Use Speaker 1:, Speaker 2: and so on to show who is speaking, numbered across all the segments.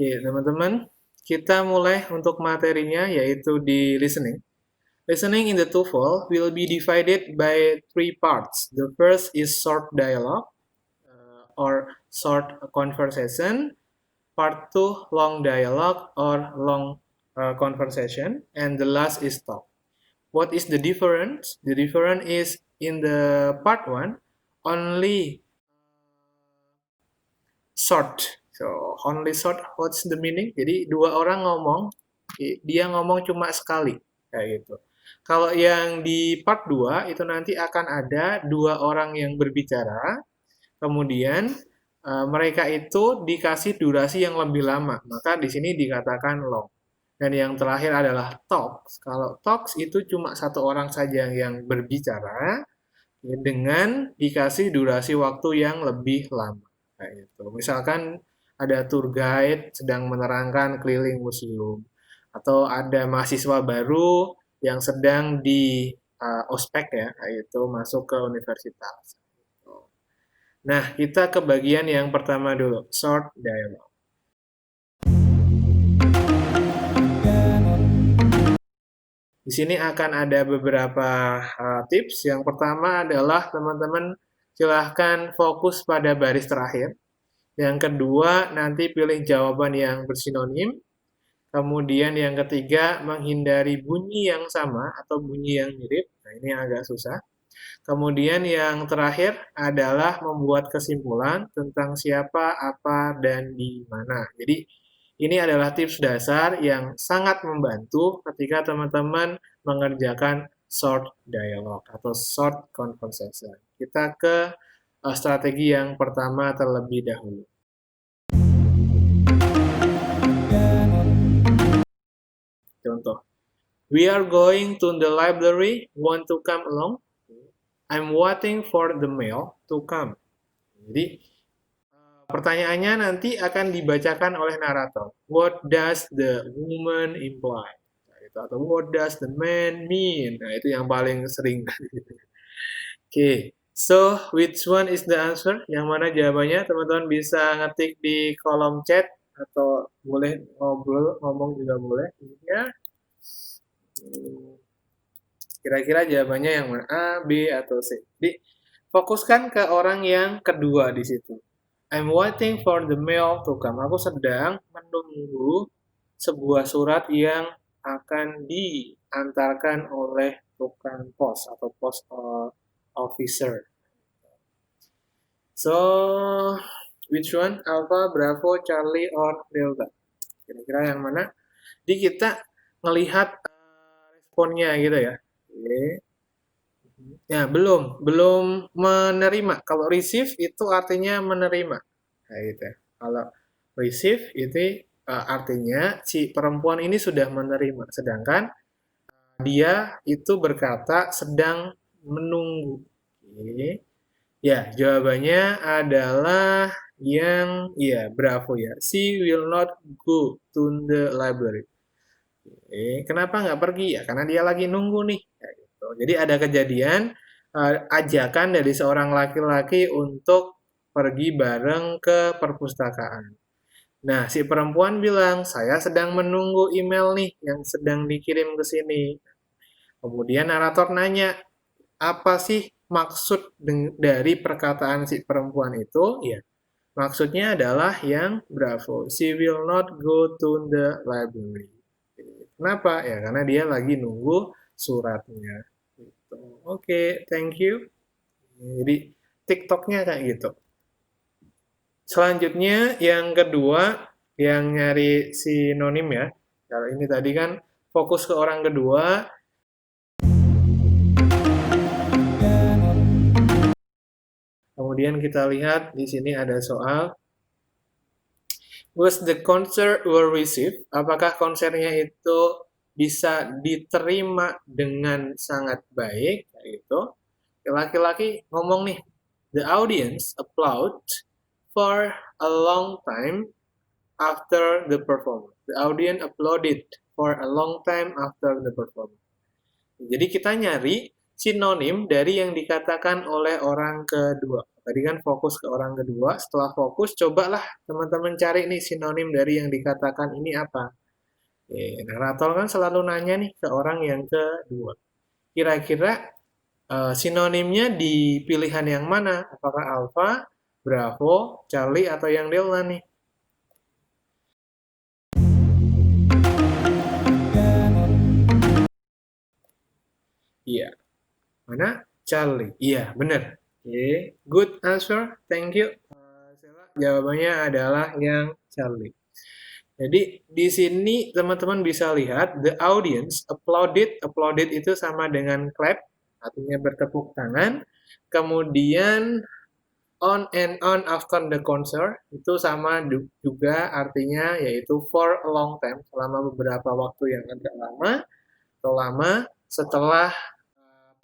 Speaker 1: Oke, teman-teman, kita mulai untuk materinya yaitu di listening. Listening in the TOEFL will be divided by three parts. The first is short dialogue or short conversation. Part 2, long dialogue or long conversation. And the last is talk. What is the difference? The difference is in the part 1, only short. So, only short, what's the meaning? Jadi, dua orang ngomong, dia ngomong cuma sekali. Kayak gitu. Kalau yang di part 2, itu nanti akan ada dua orang yang berbicara, kemudian mereka itu dikasih durasi yang lebih lama. Maka di sini dikatakan long. Dan yang terakhir adalah talks. Kalau talks itu cuma satu orang saja yang berbicara, dengan dikasih durasi waktu yang lebih lama. Kayak gitu. Misalkan ada tour guide sedang menerangkan keliling museum, atau ada mahasiswa baru yang sedang di ospek ya, yaitu masuk ke universitas. Nah, kita ke bagian yang pertama dulu, short dialogue. Di sini akan ada beberapa tips. Yang pertama adalah teman-teman silahkan fokus pada baris terakhir. Yang kedua, nanti pilih jawaban yang bersinonim. Kemudian yang ketiga, menghindari bunyi yang sama atau bunyi yang mirip. Nah, ini agak susah. Kemudian yang terakhir adalah membuat kesimpulan tentang siapa, apa, dan di mana. Jadi, ini adalah tips dasar yang sangat membantu ketika teman-teman mengerjakan short dialogue atau short conversation. Kita ke strategi yang pertama terlebih dahulu. Contoh, we are going to the library, want to come along? I'm waiting for the mail to come. Jadi, pertanyaannya nanti akan dibacakan oleh narator. What does the woman imply? Nah, itu, atau what does the man mean? Nah, itu yang paling sering. Oke, so which one is the answer? Yang mana jawabannya? Teman-teman bisa ngetik di kolom chat atau boleh ngobrol, ngomong juga boleh. Ya. Kira-kira jawabannya yang mana? A, B, atau C? Jadi, fokuskan ke orang yang kedua di situ. I'm waiting for the mail to come. Aku sedang menunggu sebuah surat yang akan diantarkan oleh tukang pos atau post officer. So, which one? Alpha, Bravo, Charlie, or Delta? Kira-kira yang mana? Jadi kita ngelihat responnya gitu ya. Oke. Ya, belum menerima. Kalau receive itu artinya menerima. Nah, gitu. Kalau receive itu artinya si perempuan ini sudah menerima, sedangkan dia itu berkata sedang menunggu. Oke. Ya, jawabannya adalah yang bravo ya. She will not go to the library. Kenapa nggak pergi? Ya, karena dia lagi nunggu nih. Ya, gitu. Jadi ada kejadian ajakan dari seorang laki-laki untuk pergi bareng ke perpustakaan. Nah, si perempuan bilang, saya sedang menunggu email nih yang sedang dikirim ke sini. Kemudian narator nanya, apa sih maksud dari perkataan si perempuan itu? Ya, maksudnya adalah yang bravo. She will not go to the library. Kenapa? Ya, karena dia lagi nunggu suratnya. Gitu. Oke, thank you. Jadi, TikToknya kayak gitu. Selanjutnya, yang kedua, yang nyari sinonim ya. Kalau ini tadi kan fokus ke orang kedua. Kemudian kita lihat di sini ada soal. Was the concert well received? Apakah konsernya itu bisa diterima dengan sangat baik? Itu laki-laki ngomong nih, the audience applaud for a long time after the performance. The audience applauded for a long time after the performance. Jadi kita nyari sinonim dari yang dikatakan oleh orang kedua. Tadi kan fokus ke orang kedua. Setelah fokus, cobalah teman-teman cari nih sinonim dari yang dikatakan ini apa. Narator kan selalu nanya nih ke orang yang kedua. Kira-kira sinonimnya di pilihan yang mana? Apakah Alpha, Bravo, Charlie, atau yang Delta nih? Iya. Mana? Charlie. Iya, benar. Oke, good answer. Thank you. Jawabannya adalah yang Charlie. Jadi di sini teman-teman bisa lihat the audience applauded. Applauded itu sama dengan clap, artinya bertepuk tangan. Kemudian on and on after the concert itu sama juga artinya yaitu for a long time, selama beberapa waktu yang agak lama atau lama setelah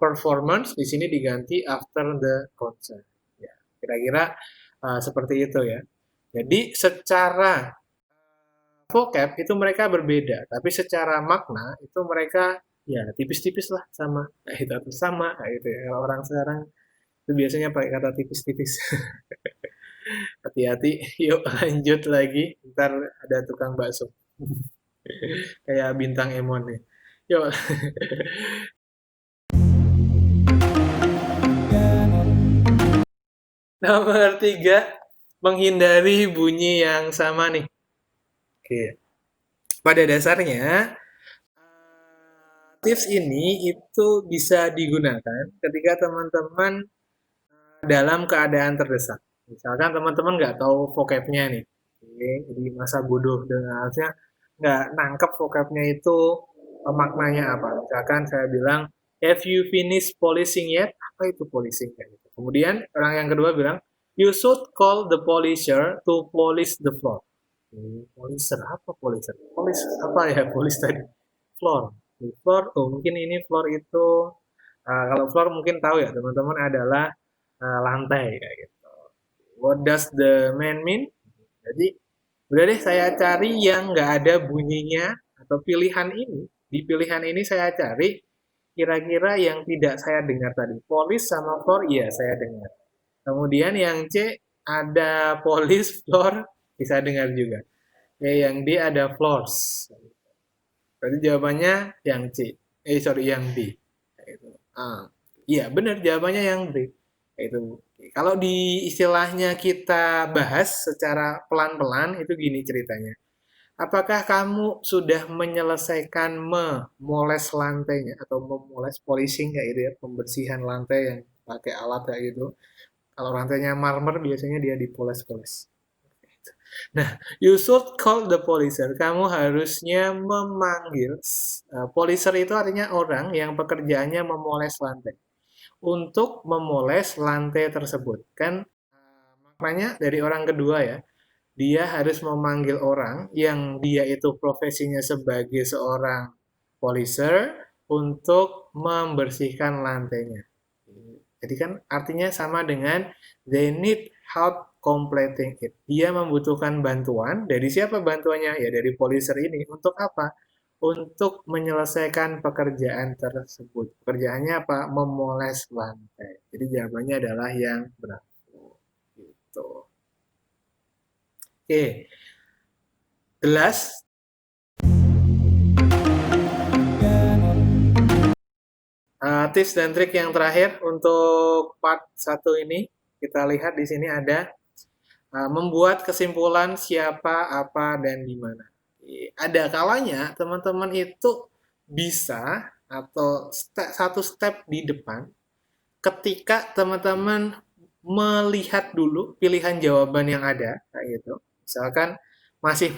Speaker 1: performance. Di sini diganti after the concert. Ya, kira-kira seperti itu ya. Jadi secara vocab itu mereka berbeda, tapi secara makna itu mereka ya tipis-tipis lah sama. Nah, itu sama, nah, itu ya. Kalau orang sekarang itu biasanya pakai kata tipis-tipis. Hati-hati, yuk lanjut lagi. Ntar ada tukang bakso. Kayak bintang Emon nih. Yuk. Nomor 3, menghindari bunyi yang sama nih. Oke. Pada dasarnya, tips ini itu bisa digunakan ketika teman-teman dalam keadaan terdesak. Misalkan teman-teman nggak tahu vocabnya nih. Oke, jadi masa bodoh dengan harusnya nggak nangkep vocabnya itu maknanya apa. Misalkan saya bilang, have you finished polishing yet? Apa itu polishing? Gitu. Kemudian orang yang kedua bilang, you should call the polisher to polish the floor. Polisher apa polisher? Polish apa ya polish tadi? Floor. Floor, oh mungkin ini floor itu kalau floor mungkin tahu ya teman-teman adalah lantai kayak gitu. What does the man mean? Jadi udah deh saya cari yang nggak ada bunyinya atau pilihan ini. Di pilihan ini saya cari kira-kira yang tidak saya dengar tadi. Polish sama floor, iya saya dengar. Kemudian yang C ada polish, floor, bisa dengar juga. Yang D ada floors. Berarti jawabannya yang C. Sorry, yang D. Itu. Iya, benar jawabannya yang D. Itu. Kalau di istilahnya kita bahas secara pelan-pelan itu gini ceritanya. Apakah kamu sudah menyelesaikan memoles lantainya atau memoles polishing kayak gitu ya, pembersihan lantai yang pakai alat kayak gitu. Kalau lantainya marmer biasanya dia dipoles-poles. Nah, you should call the polisher. Kamu harusnya memanggil. Polisher itu artinya orang yang pekerjaannya memoles lantai. Untuk memoles lantai tersebut. Kan maknanya dari orang kedua ya. Dia harus memanggil orang yang dia itu profesinya sebagai seorang polisher untuk membersihkan lantainya. Jadi kan artinya sama dengan they need help completing it. Dia membutuhkan bantuan. Dari siapa bantuannya? Ya dari polisher ini. Untuk apa? Untuk menyelesaikan pekerjaan tersebut. Pekerjaannya apa? Memoles lantai. Jadi jawabannya adalah yang Bravo. Gitu. Oke. Jelas? Tips dan trik yang terakhir untuk part 1 ini. Kita lihat di sini ada membuat kesimpulan siapa, apa, dan di mana. Ada kalanya teman-teman itu bisa atau satu step di depan ketika teman-teman melihat dulu pilihan jawaban yang ada kayak gitu. Misalkan masih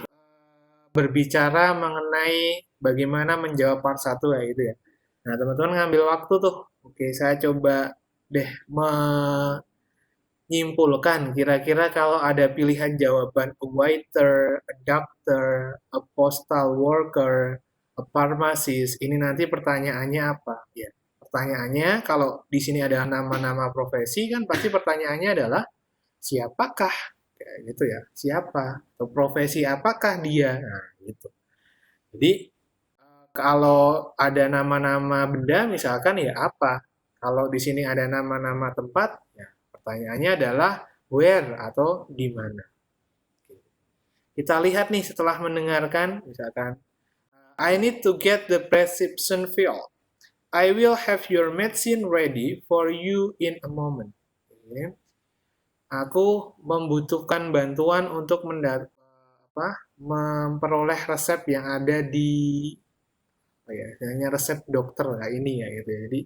Speaker 1: berbicara mengenai bagaimana menjawab part 1 kayak gitu ya. Nah, teman-teman ngambil waktu tuh. Oke, saya coba deh menyimpulkan kira-kira kalau ada pilihan jawaban a waiter, a doctor, a postal worker, a pharmacist, ini nanti pertanyaannya apa? Ya, pertanyaannya kalau di sini ada nama-nama profesi kan pasti pertanyaannya adalah siapakah? Kayak gitu ya. Siapa? Atau profesi apakah dia? Nah, gitu. Jadi kalau ada nama-nama benda misalkan ya apa? Kalau di sini ada nama-nama tempat, ya Pertanyaannya adalah where atau di mana. Kita lihat nih setelah mendengarkan, misalkan, I need to get the prescription filled. I will have your medicine ready for you in a moment. Oke. Aku membutuhkan bantuan untuk memperoleh resep yang ada di hanya resep dokter kayak ini ya gitu ya. Jadi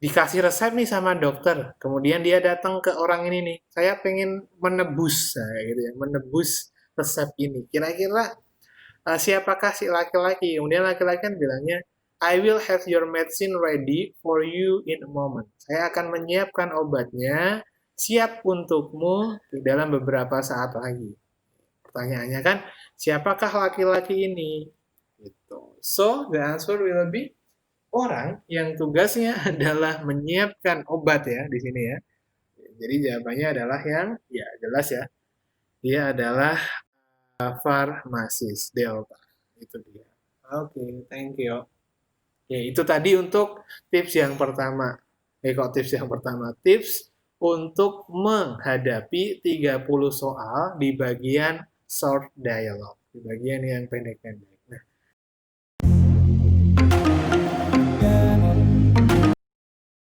Speaker 1: dikasih resep nih sama dokter, kemudian dia datang ke orang ini nih, saya pengen menebus, nah, gitu ya, menebus resep ini. Kira-kira siapakah si laki-laki? Kemudian laki-laki kan bilangnya, I will have your medicine ready for you in a moment. Saya akan menyiapkan obatnya, siap untukmu dalam beberapa saat lagi. Pertanyaannya kan, siapakah laki-laki ini? Gitu. So, the answer will be orang yang tugasnya adalah menyiapkan obat ya di sini ya. Jadi jawabannya adalah yang ya jelas ya. Dia adalah farmasis Delta. Itu dia. Oke, thank you. Ya, itu tadi untuk tips yang pertama. Kok tips yang pertama? Tips untuk menghadapi 30 soal di bagian short dialogue. Di bagian yang pendek-pendek.